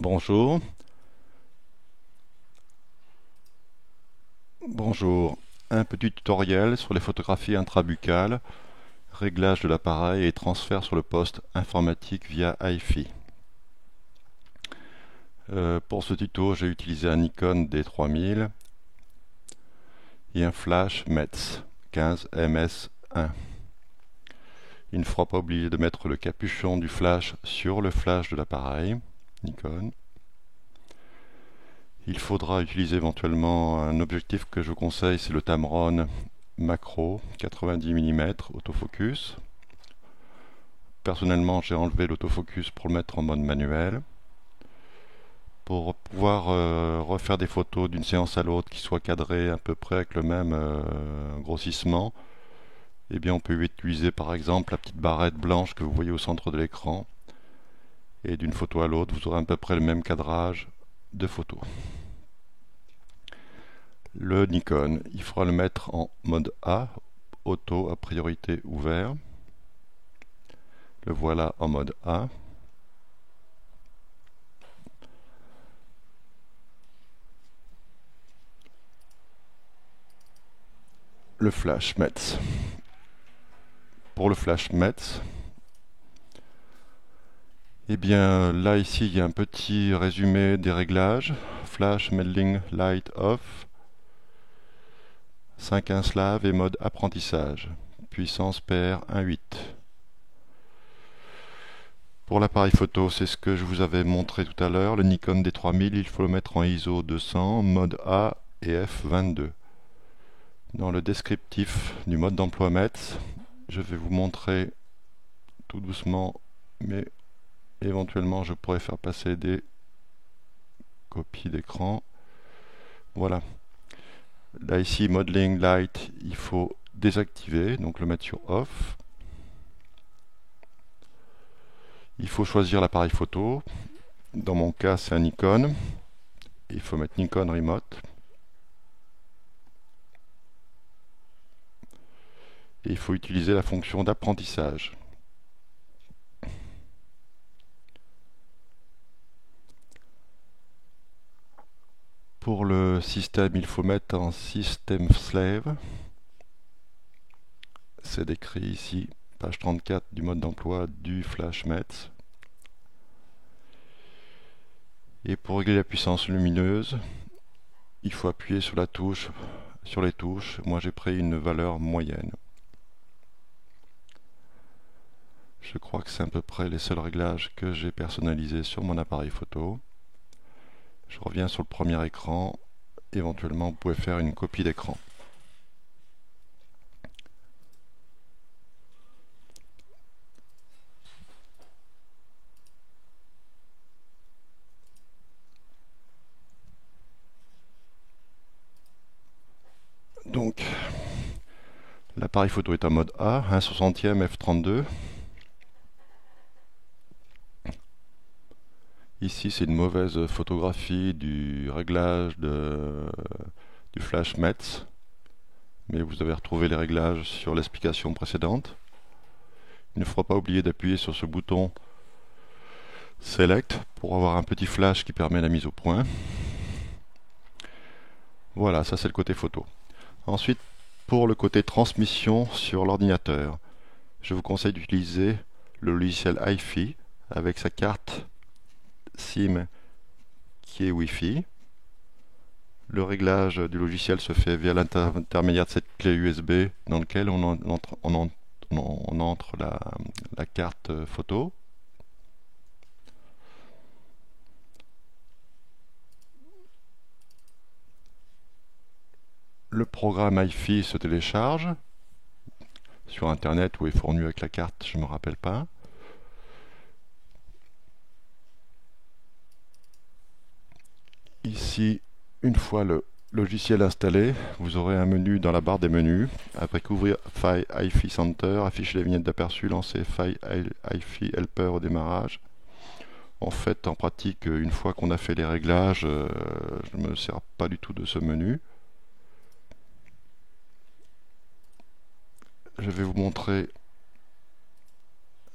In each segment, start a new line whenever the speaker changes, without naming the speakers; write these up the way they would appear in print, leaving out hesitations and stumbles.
Bonjour. Bonjour. Un petit tutoriel sur les photographies intrabuccales, réglage de l'appareil et transfert sur le poste informatique via iFi. Pour ce tuto, j'ai utilisé un Nikon D3000 et un flash Metz 15MS1. Il ne faudra pas oublier de mettre le capuchon du flash sur le flash de l'appareil Nikon. Il faudra utiliser éventuellement un objectif que je vous conseille, c'est le Tamron macro 90 mm autofocus. Personnellement, j'ai enlevé l'autofocus pour le mettre en mode manuel. Pour pouvoir refaire des photos d'une séance à l'autre qui soient cadrées à peu près avec le même grossissement, eh bien on peut utiliser par exemple la petite barrette blanche que vous voyez au centre de l'écran. Et d'une photo à l'autre, vous aurez à peu près le même cadrage de photos. Le Nikon, il faudra le mettre en mode A, auto à priorité ouvert. Le voilà en mode A. Le flash Metz. Pour le flash Metz, eh bien là ici il y a un petit résumé des réglages. Flash Melding Light Off, 5.1 slave et mode apprentissage. Puissance PR 1.8. Pour l'appareil photo, c'est ce que je vous avais montré tout à l'heure. Le Nikon D3000, il faut le mettre en ISO 200, mode A et f22. Dans le descriptif du mode d'emploi Metz, je vais vous montrer tout doucement, mais éventuellement je pourrais faire passer des copies d'écran. Voilà. Là ici, Modeling Light, il faut désactiver, donc le mettre sur Off. Il faut choisir l'appareil photo. Dans mon cas, c'est un Nikon. Il faut mettre Nikon Remote. Et il faut utiliser la fonction d'apprentissage. Pour le système, il faut mettre en System Slave. C'est décrit ici, page 34 du mode d'emploi du Flash Metz. Et pour régler la puissance lumineuse, il faut appuyer sur les touches. Moi j'ai pris une valeur moyenne. Je crois que c'est à peu près les seuls réglages que j'ai personnalisés sur mon appareil photo. Je reviens sur le premier écran. Éventuellement, vous pouvez faire une copie d'écran. Donc, l'appareil photo est en mode A, 1/60e f32. Ici, c'est une mauvaise photographie du réglage du flash Metz, mais vous avez retrouvé les réglages sur l'explication précédente. Il ne faudra pas oublier d'appuyer sur ce bouton Select pour avoir un petit flash qui permet la mise au point. Voilà, ça c'est le côté photo. Ensuite, pour le côté transmission sur l'ordinateur, je vous conseille d'utiliser le logiciel iFi avec sa carte SIM qui est Wi-Fi. Le réglage du logiciel se fait via l'intermédiaire de cette clé USB dans laquelle on entre la carte photo. Le programme iFi se télécharge sur internet ou est fourni avec la carte, je ne me rappelle pas. Ici, une fois le logiciel installé, vous aurez un menu dans la barre des menus. Après qu'ouvrir File iFi Center, afficher les vignettes d'aperçu, lancer File iFi Helper au démarrage. En fait, en pratique, une fois qu'on a fait les réglages, je ne me sers pas du tout de ce menu. Je vais vous montrer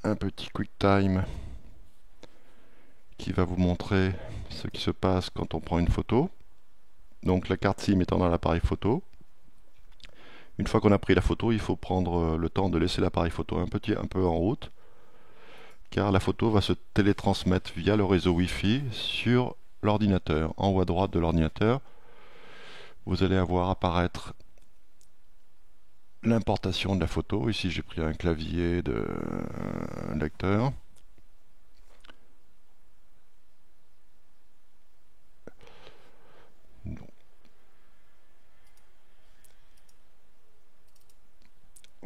un petit QuickTime qui va vous montrer ce qui se passe quand on prend une photo. Donc la carte SIM étant dans l'appareil photo. Une fois qu'on a pris la photo, il faut prendre le temps de laisser l'appareil photo un peu en route, car la photo va se télétransmettre via le réseau Wi-Fi sur l'ordinateur. En haut à droite de l'ordinateur, vous allez avoir apparaître l'importation de la photo. Ici j'ai pris un clavier de lecteur.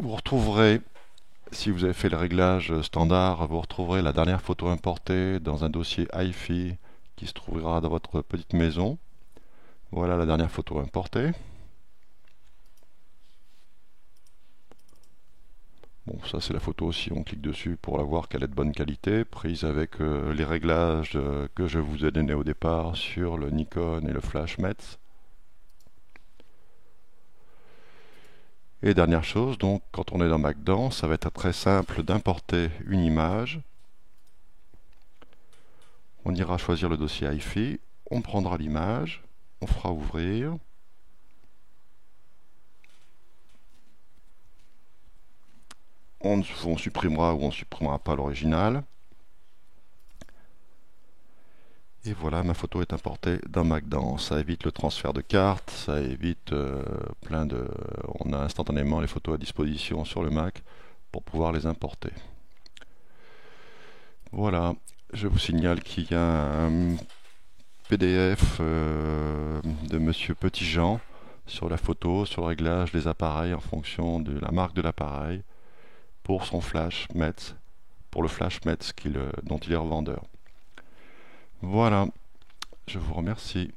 Vous retrouverez, si vous avez fait le réglage standard, vous retrouverez la dernière photo importée dans un dossier hi-fi qui se trouvera dans votre petite maison. Voilà la dernière photo importée. Bon, ça c'est la photo si on clique dessus pour la voir qu'elle est de bonne qualité, prise avec les réglages que je vous ai donnés au départ sur le Nikon et le Flash Metz. Et dernière chose, donc quand on est dans Macdan, ça va être très simple d'importer une image. On ira choisir le dossier hi-fi, on prendra l'image, on fera ouvrir. On supprimera ou on supprimera pas l'original. Et voilà, ma photo est importée dans Macdan. Ça évite le transfert de cartes, ça évite On a instantanément les photos à disposition sur le Mac pour pouvoir les importer. Voilà, je vous signale qu'il y a un PDF de Monsieur Petitjean sur la photo, sur le réglage des appareils en fonction de la marque de l'appareil pour son Flash Metz, pour le Flash Metz dont il est revendeur. Voilà, je vous remercie.